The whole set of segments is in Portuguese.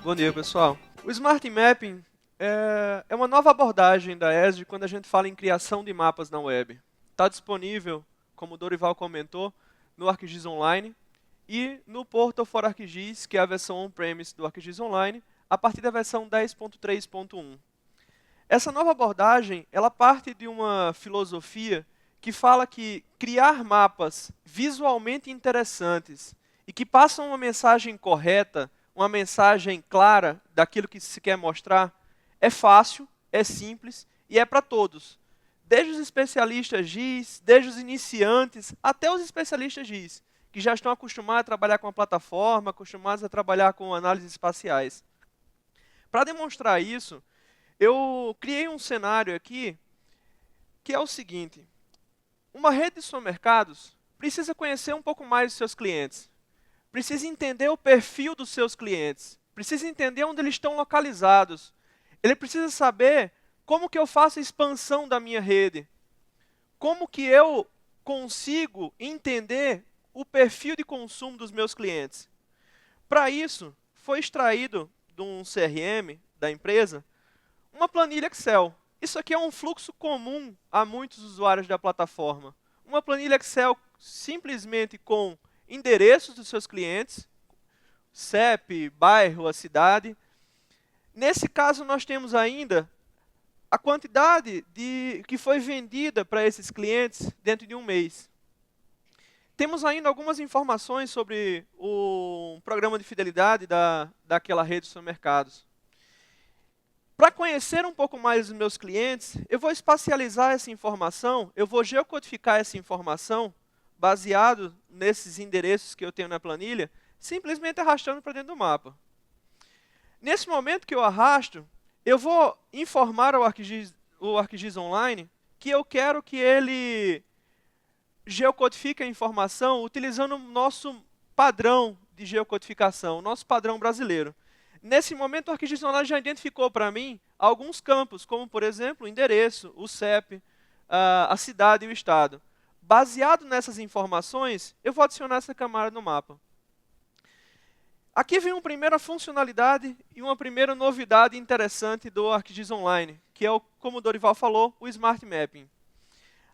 Bom dia, pessoal. O Smart Mapping é uma nova abordagem da ESG quando a gente fala em criação de mapas na web. Está disponível, como o Dorival comentou, no ArcGIS Online e no Portal for ArcGIS, que é a versão on-premise do ArcGIS Online, a partir da versão 10.3.1. Essa nova abordagem, ela parte de uma filosofia que fala que criar mapas visualmente interessantes e que passam uma mensagem correta, uma mensagem clara daquilo que se quer mostrar, é fácil, é simples e é para todos. Desde os especialistas GIS, desde os iniciantes, até os especialistas GIS, que já estão acostumados a trabalhar com a plataforma, acostumados a trabalhar com análises espaciais. Para demonstrar isso, eu criei um cenário aqui que é o seguinte: uma rede de supermercados precisa conhecer um pouco mais dos seus clientes, precisa entender o perfil dos seus clientes, precisa entender onde eles estão localizados, ele precisa saber como que eu faço a expansão da minha rede, como que eu consigo entender o perfil de consumo dos meus clientes. Para isso, foi extraído de um CRM da empresa uma planilha Excel. Isso aqui é um fluxo comum a muitos usuários da plataforma. Uma planilha Excel simplesmente com endereços dos seus clientes, CEP, bairro, a cidade. Nesse caso, nós temos ainda a quantidade que foi vendida para esses clientes dentro de um mês. Temos ainda algumas informações sobre o programa de fidelidade daquela rede de supermercados. Para conhecer um pouco mais os meus clientes, eu vou espacializar essa informação, eu vou geocodificar essa informação, baseado nesses endereços que eu tenho na planilha, simplesmente arrastando para dentro do mapa. Nesse momento que eu arrasto, eu vou informar o ArcGIS Online que eu quero que ele geocodifique a informação utilizando o nosso padrão de geocodificação, o nosso padrão brasileiro. Nesse momento, o ArcGIS Online já identificou para mim alguns campos, como, por exemplo, o endereço, o CEP, a cidade e o estado. Baseado nessas informações, eu vou adicionar essa camada no mapa. Aqui vem uma primeira funcionalidade e uma primeira novidade interessante do ArcGIS Online, que é, como o Dorival falou, o Smart Mapping.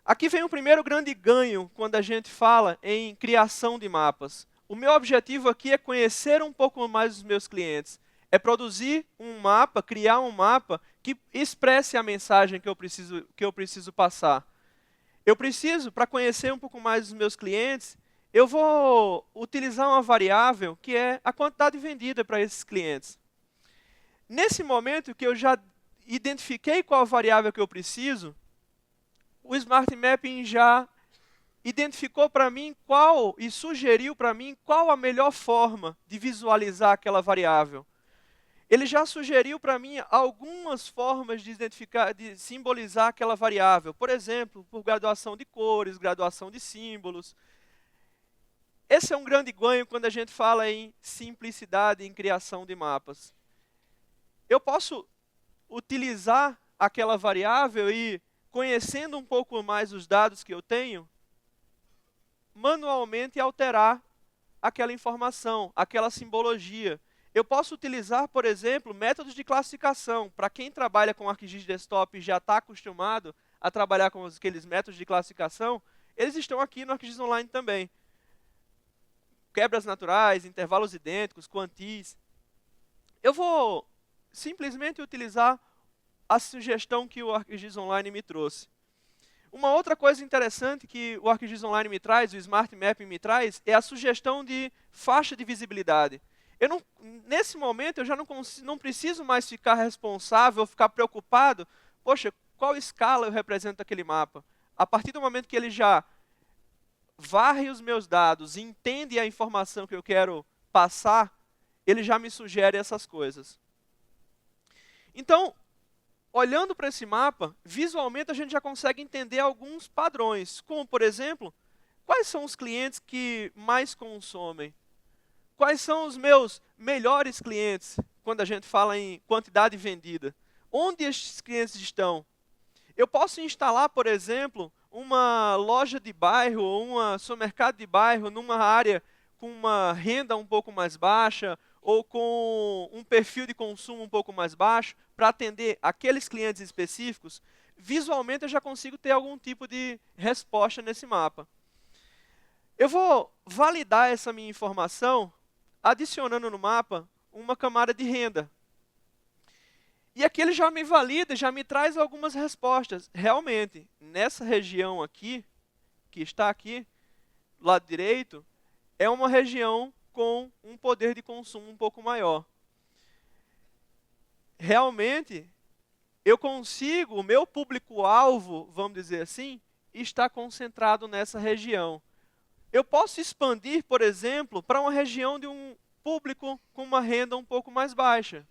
Aqui vem o primeiro grande ganho quando a gente fala em criação de mapas. O meu objetivo aqui é conhecer um pouco mais os meus clientes. É produzir um mapa, criar um mapa que expresse a mensagem que eu preciso passar. Eu preciso, para conhecer um pouco mais os meus clientes, eu vou utilizar uma variável que é a quantidade vendida para esses clientes. Nesse momento que eu já identifiquei qual a variável que eu preciso, o Smart Mapping já identificou para mim e sugeriu para mim qual a melhor forma de visualizar aquela variável. Ele já sugeriu para mim algumas formas de identificar, de simbolizar aquela variável. Por exemplo, por graduação de cores, graduação de símbolos. Esse é um grande ganho quando a gente fala em simplicidade em criação de mapas. Eu posso utilizar aquela variável e, conhecendo um pouco mais os dados que eu tenho, manualmente alterar aquela informação, aquela simbologia. Eu posso utilizar, por exemplo, métodos de classificação. Para quem trabalha com ArcGIS Desktop e já está acostumado a trabalhar com aqueles métodos de classificação, eles estão aqui no ArcGIS Online também. Quebras naturais, intervalos idênticos, quantis. Eu vou simplesmente utilizar a sugestão que o ArcGIS Online me trouxe. Uma outra coisa interessante que o ArcGIS Online me traz, o Smart Mapping me traz, é a sugestão de faixa de visibilidade. Nesse momento, eu já não preciso mais ficar responsável, ficar preocupado, poxa, qual escala eu represento aquele mapa? A partir do momento que ele já varre os meus dados e entende a informação que eu quero passar, ele já me sugere essas coisas. Então, olhando para esse mapa, visualmente a gente já consegue entender alguns padrões, como, por exemplo, quais são os clientes que mais consomem? Quais são os meus melhores clientes, quando a gente fala em quantidade vendida? Onde estes clientes estão? Eu posso instalar, por exemplo, uma loja de bairro ou um supermercado de bairro numa área com uma renda um pouco mais baixa, ou com um perfil de consumo um pouco mais baixo, para atender aqueles clientes específicos, visualmente eu já consigo ter algum tipo de resposta nesse mapa. Eu vou validar essa minha informação adicionando no mapa uma camada de renda. E aqui ele já me valida, já me traz algumas respostas. Realmente, nessa região aqui, que está aqui, do lado direito, é uma região com um poder de consumo um pouco maior. Realmente, eu consigo, o meu público-alvo, vamos dizer assim, está concentrado nessa região. Eu posso expandir, por exemplo, para uma região de um público com uma renda um pouco mais baixa.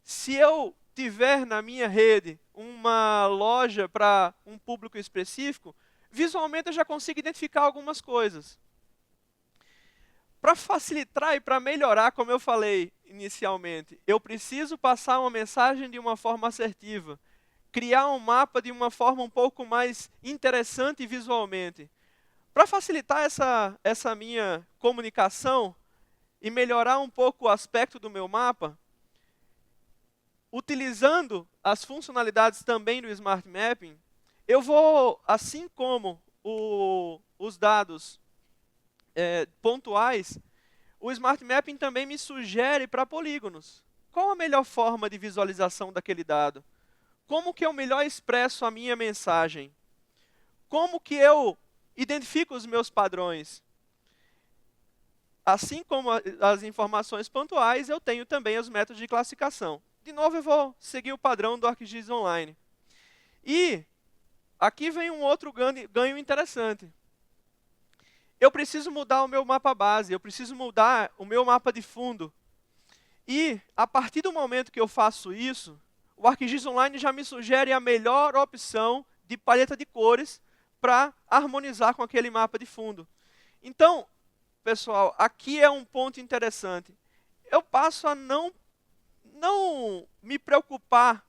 Se eu tiver na minha rede uma loja para um público específico, visualmente eu já consigo identificar algumas coisas. Para facilitar e para melhorar, como eu falei inicialmente, eu preciso passar uma mensagem de uma forma assertiva, criar um mapa de uma forma um pouco mais interessante visualmente. Para facilitar essa minha comunicação e melhorar um pouco o aspecto do meu mapa, utilizando as funcionalidades também do Smart Mapping, eu vou, assim como os dados pontuais, o Smart Mapping também me sugere para polígonos. Qual a melhor forma de visualização daquele dado? Como que eu melhor expresso a minha mensagem? Como que eu identifico os meus padrões? Assim como as informações pontuais, eu tenho também os métodos de classificação. De novo, eu vou seguir o padrão do ArcGIS Online. E aqui vem um outro ganho interessante. Eu preciso mudar o meu mapa base, eu preciso mudar o meu mapa de fundo. E, a partir do momento que eu faço isso, o ArcGIS Online já me sugere a melhor opção de paleta de cores para harmonizar com aquele mapa de fundo. Então, pessoal, aqui é um ponto interessante. Eu passo a não me preocupar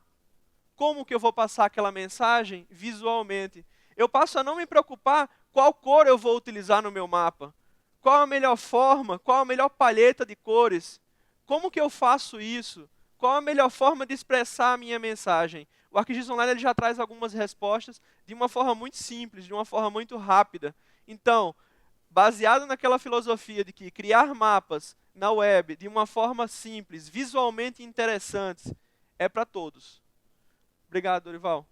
como que eu vou passar aquela mensagem visualmente. Eu passo a não me preocupar qual cor eu vou utilizar no meu mapa. Qual a melhor forma, qual a melhor paleta de cores. Como que eu faço isso? Qual a melhor forma de expressar a minha mensagem? O ArcGIS Online ele já traz algumas respostas de uma forma muito simples, de uma forma muito rápida. Então, baseado naquela filosofia de que criar mapas na web de uma forma simples, visualmente interessantes, é para todos. Obrigado, Dorival.